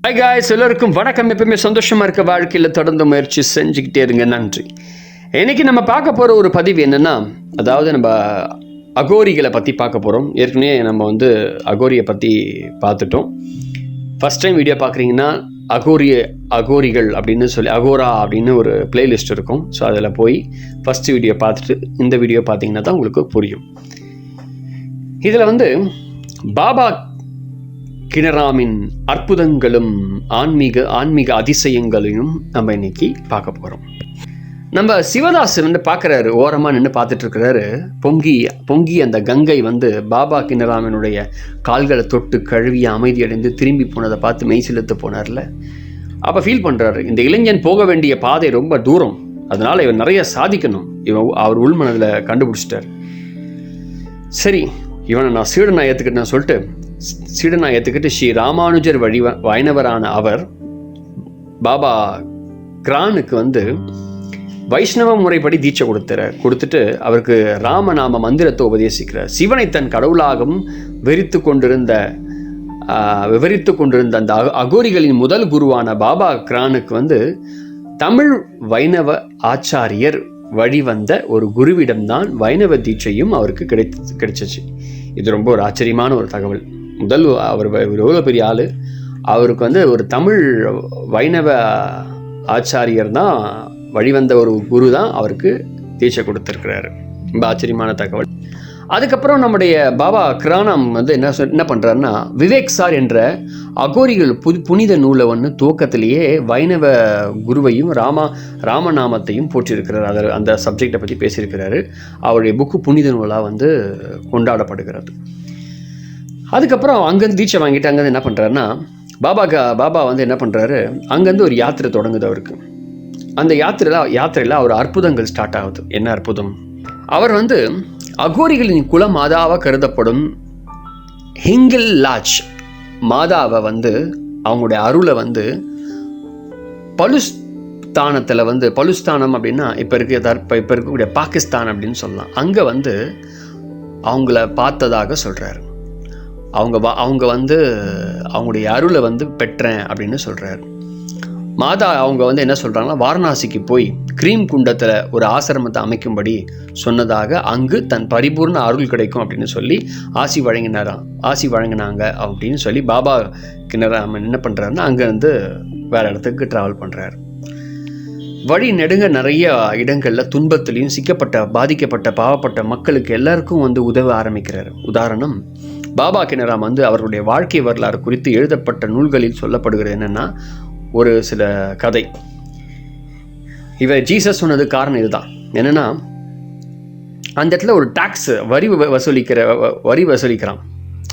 Hi guys, எல்லோருக்கும் வணக்கம். எப்பவுமே சந்தோஷமாக இருக்க வாழ்க்கையில் தொடர்ந்து முயற்சி செஞ்சுக்கிட்டே இருங்க. நன்றி. இன்றைக்கி நம்ம பார்க்க போகிற ஒரு பதிவு என்னென்னா, அதாவது நம்ம அகோரிகளை பற்றி பார்க்க போகிறோம். ஏற்கனவே நம்ம அகோரியை பற்றி பார்த்துட்டோம். ஃபஸ்ட் டைம் வீடியோ பார்க்குறீங்கன்னா அகோரிகள் அப்படின்னு சொல்லி அகோரா அப்படின்னு ஒரு பிளேலிஸ்ட் இருக்கும். ஸோ அதில் போய் ஃபஸ்ட்டு வீடியோ பார்த்துட்டு இந்த வீடியோ பார்த்தீங்கன்னா தான் உங்களுக்கு புரியும். இதில் பாபா கினராமின் அற்புதங்களும் ஆன்மீக அதிசயங்களையும் நம்ம இன்னைக்கு பார்க்க போகிறோம். நம்ம சிவதாஸ் பார்க்குறாரு, ஓரமாக நின்று பார்த்துட்டு இருக்கிறாரு. பொங்கி அந்த கங்கை பாபா கினராமினுடைய கால்களை தொட்டு கழுவி அமைதியடைந்து திரும்பி போனதை பார்த்து மெய் செலுத்த போனார்ல. அப்போ ஃபீல் பண்ணுறாரு, இந்த இளைஞன் போக வேண்டிய பாதை ரொம்ப தூரம், அதனால் இவன் நிறைய சாதிக்கணும். அவர் உள்மனதில் கண்டுபிடிச்சிட்டார். சரி, இவனை நான் சீடனை ஏற்றுக்கிட்டேன்னு சொல்லிட்டு சீடனாக ஏற்றுக்கிட்டு ஸ்ரீ ராமானுஜர் வைணவரான அவர் பாபா கிரானுக்கு வைஷ்ணவ முறைப்படி தீட்சை கொடுத்துட்டு அவருக்கு ராமநாம மந்திரத்தை உபதேசிக்கிறார். சிவனை தன் கடவுளாகவும் விவரித்து கொண்டிருந்த அந்த அகோரிகளின் முதல் குருவான பாபா கிரானுக்கு தமிழ் வைணவ ஆச்சாரியர் வழிவந்த ஒரு குருவிடம்தான் வைணவ தீட்சையும் அவருக்கு கிடைச்சிச்சு. இது ரொம்ப ஒரு ஆச்சரியமான ஒரு தகவல். அவர் எவ்வளோ பெரிய ஆள், அவருக்கு ஒரு தமிழ் வைணவ ஆச்சாரியர் தான் வழிவந்த ஒரு குரு தான் அவருக்கு தீட்சை கொடுத்துருக்கிறாரு. ரொம்ப ஆச்சரியமான தகவல். அதுக்கப்புறம் நம்முடைய பாபா கிரானம் என்ன பண்ணுறாருன்னா, விவேக் சார் என்ற அகோரிகள் புனித நூலை துவக்கத்திலேயே வைணவ குருவையும் ராமநாமத்தையும் போற்றிருக்கிறார். அந்த சப்ஜெக்டை பற்றி பேசியிருக்கிறாரு. அவருடைய புக்கு புனித நூலாக கொண்டாடப்படுகிறது. அதுக்கப்புறம் அங்கேருந்து தீட்சை வாங்கிட்டு அங்கேருந்து என்ன பண்ணுறாருன்னா, பாபா என்ன பண்ணுறாரு, அங்கேருந்து ஒரு யாத்திரை தொடங்குது அவருக்கு. அந்த யாத்திரையில் அவர் அற்புதங்கள் ஸ்டார்ட் ஆகுது. என்ன அற்புதம்? அவர் அகோரிகளின் குல மாதாவாக கருதப்படும் ஹிங்கிள் லாச் மாதாவை அவங்களுடைய அருளை பலுஸ்தானத்தில் பலுஸ்தானம் அப்படின்னா இப்போ இருக்கக்கூடிய பாகிஸ்தான் அப்படின்னு சொல்லலாம். அங்கே அவங்கள பார்த்ததாக சொல்கிறாரு. அவங்க அவங்களுடைய அருளை பெற்றேன் அப்படின்னு சொல்கிறாரு. மாதா அவங்க என்ன சொல்கிறாங்கன்னா, வாரணாசிக்கு போய் கிரீம் குண்டத்தில் ஒரு ஆசிரமத்தை அமைக்கும்படி சொன்னதாக, அங்கு தன் பரிபூர்ண அருள் கிடைக்கும் அப்படின்னு சொல்லி ஆசி வழங்கினாங்க அப்படின்னு சொல்லி பாபா கினராமன் என்ன பண்ணுறாருன்னா, அங்கேருந்து வேறு இடத்துக்கு ட்ராவல் பண்ணுறாரு. வழி நெடுங்க நிறைய இடங்களில் துன்பத்திலையும் பாதிக்கப்பட்ட பாவப்பட்ட மக்களுக்கு எல்லாருக்கும் உதவ ஆரம்பிக்கிறார். உதாரணம், பாபா கினராம் அவருடைய வாழ்க்கை வரலாறு குறித்து எழுதப்பட்ட நூல்களில் சொல்லப்படுகிறது என்னென்னா, ஒரு சில கதை. ஜீசஸ் சொன்னது காரணம் இதுதான். என்னென்னா, அந்த இடத்துல ஒரு டாக்ஸ் வரி வசூலிக்கிறான்.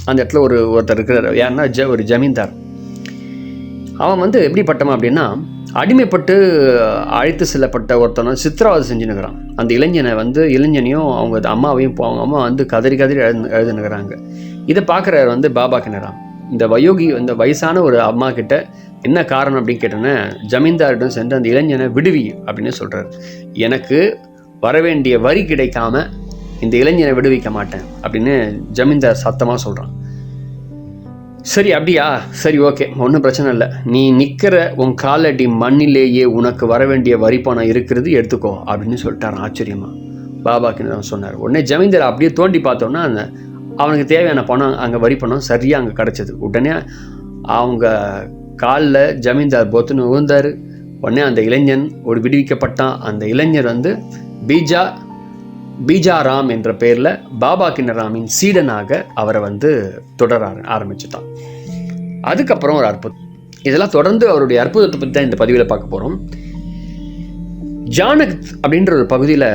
அந்த இடத்துல ஒருத்தர் இருக்கிறார். யாருன்னா ஒரு ஜமீன்தார். அவன் எப்படிப்பட்டவன் அப்படின்னா, அடிமைப்பட்டு அழைத்து செல்லப்பட்ட ஒருத்தனை சித்திரவதை செஞ்சுனுக்கிறான். அந்த இளைஞனையும் அவங்க அம்மாவையும் அவங்க அம்மா கதறி எழுதுனுக்கிறாங்க. இதை பார்க்குறாரு பாபா கினராம். இந்த வயசான ஒரு அம்மா கிட்ட என்ன காரணம் அப்படின்னு கேட்டோன்னே, ஜமீன்தாரிடம் சென்று அந்த இளைஞனை விடுவி அப்படின்னு சொல்கிறார். எனக்கு வரவேண்டிய வரி கிடைக்காம இந்த இளைஞனை விடுவிக்க மாட்டேன் அப்படின்னு ஜமீன்தார் சத்தமாக சொல்கிறான். சரி, அப்படியா, சரி, ஓகே, ஒன்றும் பிரச்சனை இல்லை, நீ நிற்கிற உன் காலடி மண்ணிலேயே உனக்கு வர வேண்டிய வரி பணம் இருக்கிறது, எடுத்துக்கோ அப்படின்னு சொல்லிட்டார். ஆச்சரியமா பாபா கினராம் சொன்னார். உடனே ஜமீன்தார் அப்படியே தோண்டி பார்த்தோன்னா அவனுக்கு தேவையான பணம், அங்கே வரி பணம் சரியாக அங்கே கிடச்சிது. உடனே அவங்க காலில் ஜமீன்தார் பொத்துன்னு விழுந்தார். உடனே அந்த இளைஞன் ஒரு விடுவிக்கப்பட்டான். அந்த இளைஞர் பீஜாராம் என்ற பெயரில் பாபா கினராமின் சீடனாக அவரை தொடர ஆரம்பிச்சுட்டான். அதுக்கப்புறம் ஒரு அற்புதம். இதெல்லாம் தொடர்ந்து அவருடைய அற்புதத்தை பற்றி தான் இந்த பதிவில் பார்க்க போகிறோம். ஜானக் அப்படின்ற ஒரு பகுதியில்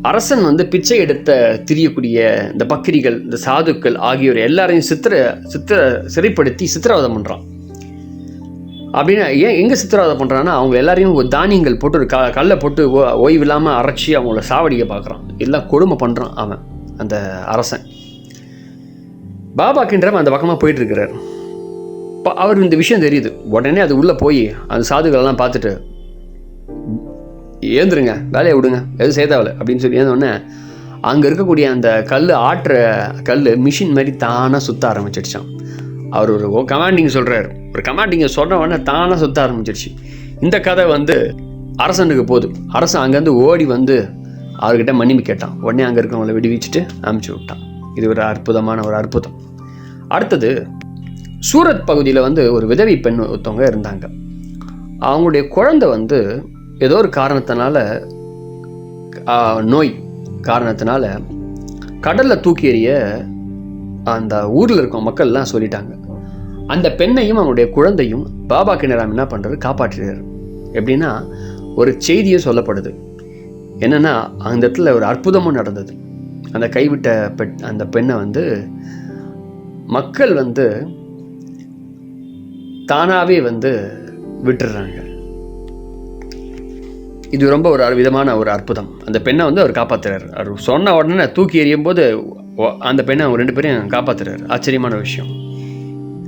அரசன் பிச்சை எடுத்த திரியக்கூடிய இந்த பக்கிரிகள், இந்த சாதுக்கள் ஆகியோர் எல்லாரையும் சிறைப்படுத்தி சித்திரவதை பண்ணுறான். அப்படின்னா எங்கே சித்திரவதை பண்ணுறான்னா, அவங்க எல்லாரையும் தானியங்கள் போட்டு ஒரு கல்லை போட்டு ஓய்வு இல்லாமல் அரைச்சி அவங்கள சாவடிக்க பார்க்குறான். எல்லாம் கொடுமை பண்ணுறான் அவன், அந்த அரசன். பாபா கினராம் அந்த பக்கமாக போயிட்டுருக்கிறார். அவர் இந்த விஷயம் தெரியுது. உடனே அது உள்ளே போய் அந்த சாதுகளெல்லாம் பார்த்துட்டு, ஏந்துருங்க, வேலையை விடுங்க, எதுவும் செய்தாவில் அப்படின்னு சொல்லி ஏந்தோடனே அங்கே இருக்கக்கூடிய அந்த ஆட்டுற கல் மிஷின் மாதிரி தானாக சுற்ற ஆரம்பிச்சிடுச்சான். அவர் ஒரு கமாண்டிங் சொல்கிறார். ஒரு கமாண்டிங்கை சொன்ன உடனே தானாக சுத்த ஆரம்பிச்சிருச்சு. இந்த கதை வந்து அரசனுக்கு போகுது. அரசன் அங்கேருந்து ஓடி வந்து அவர்கிட்ட மன்னிப்பு கேட்டான். உடனே அங்கே இருக்கவங்களை விடுவிச்சுட்டு அனுப்பிச்சி விட்டான். இது ஒரு அற்புதமான ஒரு அற்புதம். அடுத்தது சூரத் பகுதியில் வந்து ஒரு விதவை பெண் ஒருத்தவங்க இருந்தாங்க. அவங்களுடைய குழந்தை வந்து ஏதோ ஒரு காரணத்தினால, நோய் காரணத்தினால கடலில் தூக்கி எறிய அந்த ஊரில் இருக்க மக்கள்லாம் சொல்லிட்டாங்க. அந்த பெண்ணையும் அவங்களுடைய குழந்தையும் பாபா கினராம் என்ன பண்ணுறது, காப்பாற்றுறாரு. எப்படின்னா ஒரு செய்தியும் சொல்லப்படுது. என்னென்னா அந்த இடத்துல ஒரு அற்புதமும் நடந்தது. அந்த கைவிட்ட அந்த பெண்ணை வந்து மக்கள் வந்து தானாகவே வந்து விட்டுடுறாங்க. இது ரொம்ப ஒரு விதமான ஒரு அற்புதம். அந்த பெண்ணை வந்து அவர் காப்பாற்றுறாரு. அவர் சொன்ன உடனே தூக்கி எறியும் போது அந்த பெண்ணை அவங்க 2 பேரையும் காப்பாற்றுறாரு. ஆச்சரியமான விஷயம்.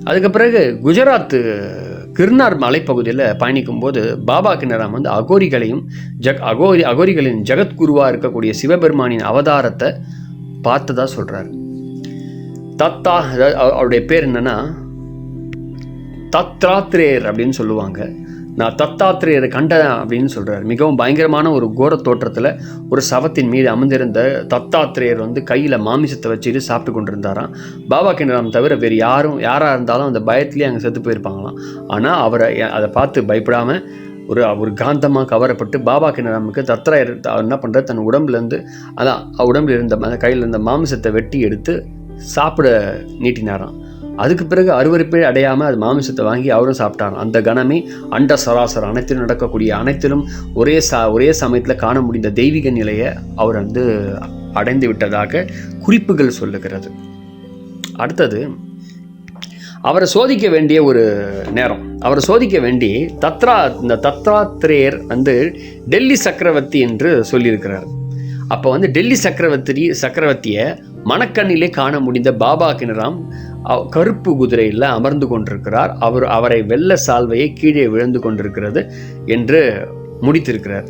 அதுக்கு பிறகு குஜராத்து கிர்னார் மலைப்பகுதியில் பயணிக்கும் போது பாபா கினராம் வந்து அகோரிகளையும் அகோரிகளின் ஜெகத்குருவாக இருக்கக்கூடிய சிவபெருமானின் அவதாரத்தை பார்த்ததா சொல்கிறார். தத்தா, அவருடைய பேர் என்னன்னா தத்தாத்ரேயர் அப்படின்னு சொல்லுவாங்க. நான் தத்தாத்ரேயரை கண்டேன் அப்படின்னு சொல்கிறார். மிகவும் பயங்கரமான ஒரு கோர தோற்றத்தில் ஒரு சவத்தின் மீது அமர்ந்திருந்த தத்தாத்ரேயர் வந்து கையில் மாமிசத்தை வச்சுட்டு சாப்பிட்டு கொண்டிருந்தாராம். பாபா கினராம் தவிர வேறு யாராக இருந்தாலும் அந்த பயத்திலே அங்கே செத்து போயிருப்பாங்களாம். ஆனால் அவரை அதை பார்த்து பயப்படாமல் ஒரு காந்தமாக கவரப்பட்டு பாபா கினராமுக்கு தத்ராயர் என்ன பண்ணுறாரு, தன் உடம்புலேருந்து உடம்புல இருந்த கையில் இருந்த மாமிசத்தை வெட்டி எடுத்து சாப்பிட நீட்டினாராம். அதுக்கு பிறகு அருவருப்பே அடையாமல் அது மாமிசத்தை வாங்கி அவரும் சாப்பிட்டாராம். அந்த கணமே அண்ட சராசர அனைத்திலும் நடக்கக்கூடிய அனைத்திலும் ஒரே சமயத்தில் காண முடிந்த தெய்வீக நிலையை அவர் வந்து அடைந்து விட்டதாக குறிப்புகள் சொல்லுகிறது. அடுத்தது அவரை சோதிக்க வேண்டிய ஒரு நேரம். அவரை சோதிக்க வேண்டி இந்த தத்தாத்ரேயர் வந்து டெல்லி சக்கரவர்த்தி என்று சொல்லியிருக்கிறார். அப்போ வந்து டெல்லி சக்கரவர்த்தியை மணக்கண்ணிலே காண முடிந்த பாபா கினராம் கருப்பு குதிரையில் அமர்ந்து கொண்டிருக்கிறார். அவரை வெள்ள சால்வையை கீழே விழுந்து கொண்டிருக்கிறது என்று முடித்திருக்கிறார்.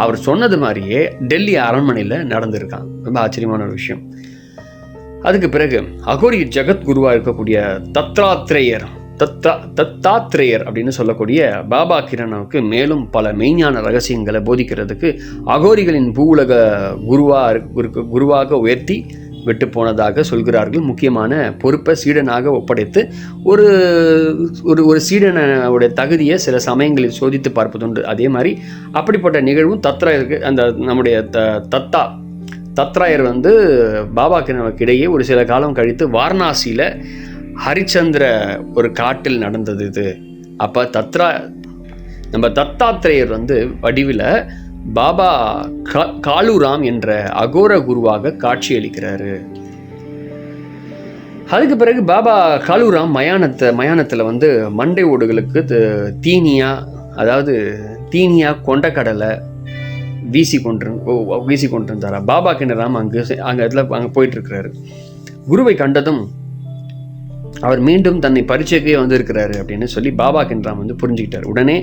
அவர் சொன்னது மாதிரியே டெல்லி அரண்மனையில் நடந்திருக்கான். ரொம்ப ஆச்சரியமான ஒரு விஷயம். அதுக்கு பிறகு அகோரி ஜெகத்குருவாக இருக்கக்கூடிய தத்தாத்ரேயர் அப்படின்னு சொல்லக்கூடிய பாபா கிரணாவுக்கு மேலும் பல மெய்ஞான ரகசியங்களை போதிக்கிறதுக்கு அகோரிகளின் பூவுலக குருவாக உயர்த்தி விட்டு போனதாக சொல்கிறார்கள். முக்கியமான பொறுப்பை சீடனாக ஒப்படைத்து ஒரு சீடனுடைய தகுதியை சில சமயங்களில் சோதித்து பார்ப்பதுண்டு. அதே மாதிரி அப்படிப்பட்ட நிகழ்வும் தத்ராயருக்கு அந்த நம்முடைய தத்ராயர் வந்து பாபா கிரணவுக்கு இடையே ஒரு சில காலம் கழித்து வாரணாசியில் ஹரிச்சந்திர ஒரு காட்டில் நடந்தது இது. அப்போ நம்ம தத்தாத்ரேயர் வந்து வடிவில் பாபா காலுராம் என்ற அகோர குருவாக காட்சியளிக்கிறாரு. அதுக்கு பிறகு பாபா காலுராம் மயானத்தில் வந்து மண்டை ஓடுகளுக்கு தீனியா கொண்டக்கடலை வீசி கொண்டிருந்தாரா. பாபா கினராம் அங்கே போயிட்டு இருக்கிறாரு. குருவை கண்டதும் அவர் மீண்டும் தன்னை பரீட்சைக்கே வந்திருக்கிறாரு அப்படின்னு சொல்லி பாபா கினராம் வந்து புரிஞ்சுக்கிட்டார். உடனே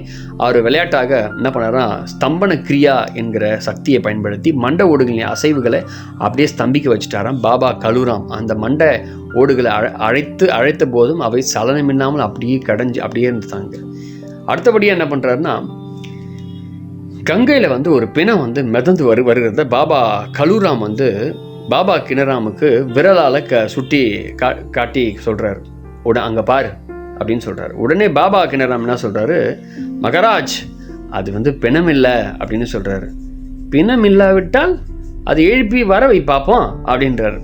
அவர் விளையாட்டாக என்ன பண்ணாரா, ஸ்தம்பன கிரியா என்கிற சக்தியை பயன்படுத்தி மண்டை ஓடுகளின் அசைவுகளை அப்படியே ஸ்தம்பிக்க வச்சுட்டாராம் பாபா கலுராம். அந்த மண்டை ஓடுகளை அழைத்த போதும் அவை சலனமில்லாமல் அப்படியே இருந்துட்டாங்க. அடுத்தபடியாக என்ன பண்ணுறாருன்னா, கங்கையில் வந்து ஒரு பிணம் வந்து மிதந்து வருகிறத பாபா கலுராம் வந்து பாபா கினராமுக்கு விரலால் சுட்டி காட்டி சொல்கிறார். அங்கே பாரு அப்படின்னு சொல்கிறார். உடனே பாபா கினராம் என்ன சொல்கிறாரு, மகராஜ் அது வந்து பிணம் இல்லை அப்படின்னு சொல்கிறாரு. பிணம் இல்லாவிட்டால் அது எழுப்பி வர வை பார்ப்போம் அப்படின்றார்.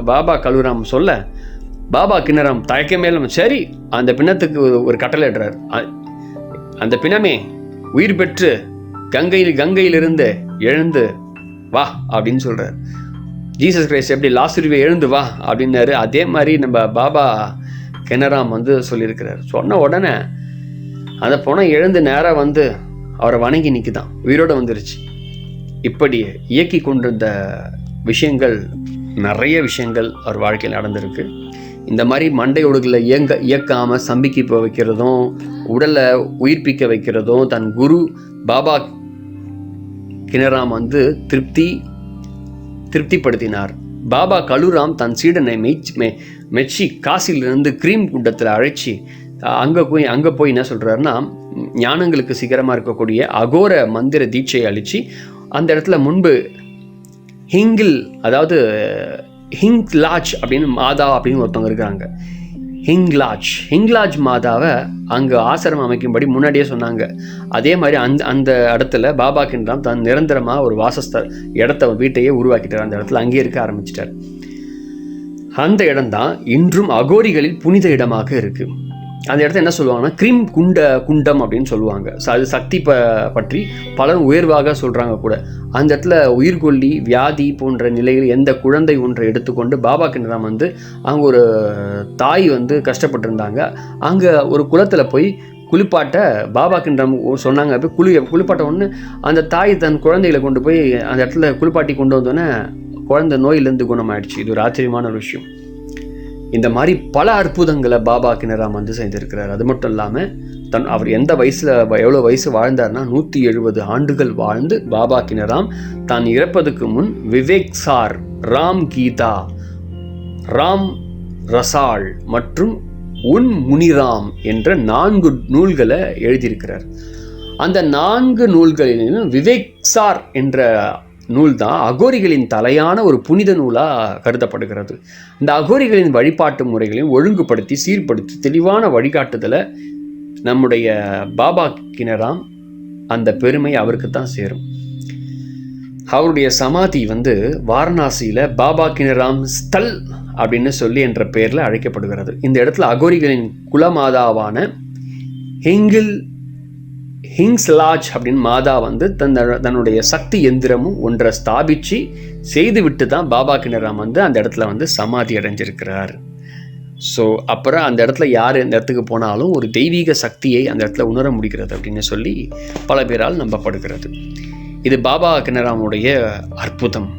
பாபா கலுராம் சொல்ல பாபா கினராம் தயக்க மேலும் சரி அந்த பிணத்துக்கு ஒரு கட்டளை இடுறார். அந்த பிணமே உயிர் பெற்று கங்கையிலிருந்து எழுந்து வா அப்படின்னு சொல்கிறார். ஜீசஸ் கிரைஸ்ட் எப்படி லாசருவை எழுந்து வா அப்படின்னாரு, அதே மாதிரி நம்ம பாபா கினராம் வந்து சொல்லியிருக்கிறார். சொன்ன உடனே அந்த பணம் எழுந்து நேராக வந்து அவரை வணங்கி நிற்குதான், உயிரோடு வந்துருச்சு. இப்படி இயக்கி கொண்டிருந்த நிறைய விஷயங்கள் அவர் வாழ்க்கையில் நடந்திருக்கு. இந்த மாதிரி மண்டையோடுகளை இயக்காமல் ஸ்தம்பிக்க வைக்கிறதும் உடலை உயிர்ப்பிக்க வைக்கிறதும் தன் குரு பாபா கினராம் வந்து திருப்திப்படுத்தினார். பாபா கலுராம் தன் சீடனை மெச்சி காசிலிருந்து கிரீம் குண்டத்தில் அழைச்சி அங்கே போய் என்ன சொல்கிறாருன்னா, ஞானங்களுக்கு சிகரமாக இருக்கக்கூடிய அகோர மந்திர தீட்சையை அழித்து அந்த இடத்துல முன்பு ஹிங்லாஜ் அப்படின்னு மாதா அப்படின்னு ஒருத்தவங்க இருக்கிறாங்க. ஹிங்லாஜ் மாதாவை அங்கே ஆசிரமம் அமைக்கும்படி முன்னாடியே சொன்னாங்க. அதே மாதிரி அந்த இடத்துல பாபா கின்ராம் தான் நிரந்தரமாக ஒரு வீட்டையே உருவாக்கிட்டார். அந்த இடத்துல அங்கேயே இருக்க ஆரம்பிச்சிட்டார். அந்த இடம்தான் இன்றும் அகோரிகளில் புனித இடமாக இருக்குது. அந்த இடத்த என்ன சொல்லுவாங்கன்னா கிரீம் குண்டம் அப்படின்னு சொல்லுவாங்க. அது சக்தி பற்றி பலரும் உயர்வாக சொல்கிறாங்க கூட. அந்த இடத்துல உயிர்கொல்லி வியாதி போன்ற நிலையில் எந்த குழந்தை ஒன்றை எடுத்துக்கொண்டு பாபா கின்ராம் அங்கே ஒரு தாய் கஷ்டப்பட்டுருந்தாங்க. அங்கே ஒரு குளத்தில் போய் குளிப்பாட்ட பாபா கின்ராம் சொன்னாங்க. போய் குளிப்பாட்ட ஒன்று அந்த தாய் தன் குழந்தைகளை கொண்டு போய் அந்த இடத்துல குளிப்பாட்டி கொண்டு வந்தோன்னே குழந்தை நோயிலேருந்து குணமாயிடுச்சு. இது ஒரு ஆச்சரியமான ஒரு விஷயம். இந்த மாதிரி பல அற்புதங்களை பாபா கின்ராம் செய்திருக்கிறார். அது மட்டும் இல்லாமல் அவர் எவ்வளோ வயசு வாழ்ந்தார்னா 170 ஆண்டுகள் வாழ்ந்து பாபா கின்ராம் தான் இறப்பதுக்கு முன் விவேக் சார், ராம் கீதா, ராம் ரசால் மற்றும் உன் முனிராம் என்ற 4 நூல்களை எழுதியிருக்கிறார். அந்த 4 நூல்களிலும் விவேக் சார் என்ற நூல் தான் அகோரிகளின் தலையான ஒரு புனித நூலாக கருதப்படுகிறது. இந்த அகோரிகளின் வழிபாட்டு முறைகளையும் ஒழுங்குபடுத்தி சீர்படுத்தி தெளிவான வழிகாட்டுதலை நம்முடைய பாபா கின்ராம், அந்த பெருமை அவருக்கு தான் சேரும். அவருடைய சமாதி வாரணாசியில் பாபா கின்ராம் ஸ்தல் அப்படின்னு சொல்லி என்ற பெயரில் அழைக்கப்படுகிறது. இந்த இடத்துல அகோரிகளின் குலமாதாவான ஹிங்ஸ்லாஜ் அப்படின்னு மாதா தன்னுடைய சக்தி எந்திரமும் ஒன்றை ஸ்தாபித்து செய்துவிட்டு தான் பாபா கின்ராம் அந்த இடத்துல சமாதி அடைஞ்சிருக்கிறார். ஸோ அப்புறம் அந்த இடத்துல யார் இந்த இடத்துக்கு போனாலும் ஒரு தெய்வீக சக்தியை அந்த இடத்துல உணர முடிகிறது அப்படின்னு சொல்லி பல பேரால் நம்பப்படுகிறது. இது பாபா கின்ராமுடைய அற்புதம்.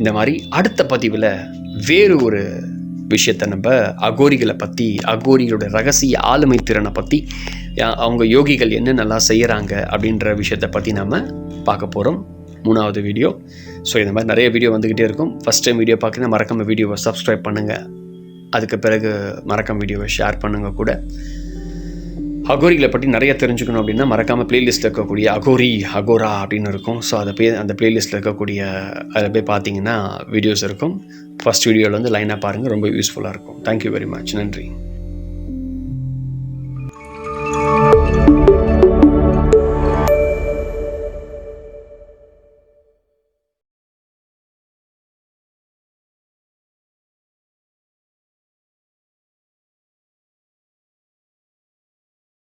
இந்த மாதிரி அடுத்த பதிவில் வேறு ஒரு விஷயத்தை நம்ம அகோரிகளை பற்றி, அகோரிகளோட ரகசிய ஆளுமை திறனை பற்றி, அவங்க யோகிகள் என்ன நல்லா செய்கிறாங்க அப்படின்ற விஷயத்தை பற்றி நம்ம பார்க்க போகிறோம். 3வது வீடியோ. ஸோ இந்த மாதிரி நிறைய வீடியோ வந்துக்கிட்டே இருக்கும். ஃபஸ்ட் டைம் வீடியோ பார்க்குறீங்கன்னா மறக்காம வீடியோவை சப்ஸ்கிரைப் பண்ணுங்கள். அதுக்கு பிறகு மறக்காம வீடியோவை ஷேர் பண்ணுங்கள் கூட. அகோரிகளை பற்றி நிறைய தெரிஞ்சுக்கணும் அப்படின்னா மறக்காமல் ப்ளேலிஸ்ட்டில் இருக்கக்கூடிய அகோரா அப்படின்னு இருக்கும். ஸோ அந்த ப்ளேலிஸ்ட்டில் இருக்கக்கூடிய அதில் போய் பார்த்தீங்கன்னா வீடியோஸ் இருக்கும். ஃபஸ்ட் வீடியோவில் லைனாக பாருங்கள், ரொம்ப யூஸ்ஃபுல்லாக இருக்கும். Thank you very much. நன்றி.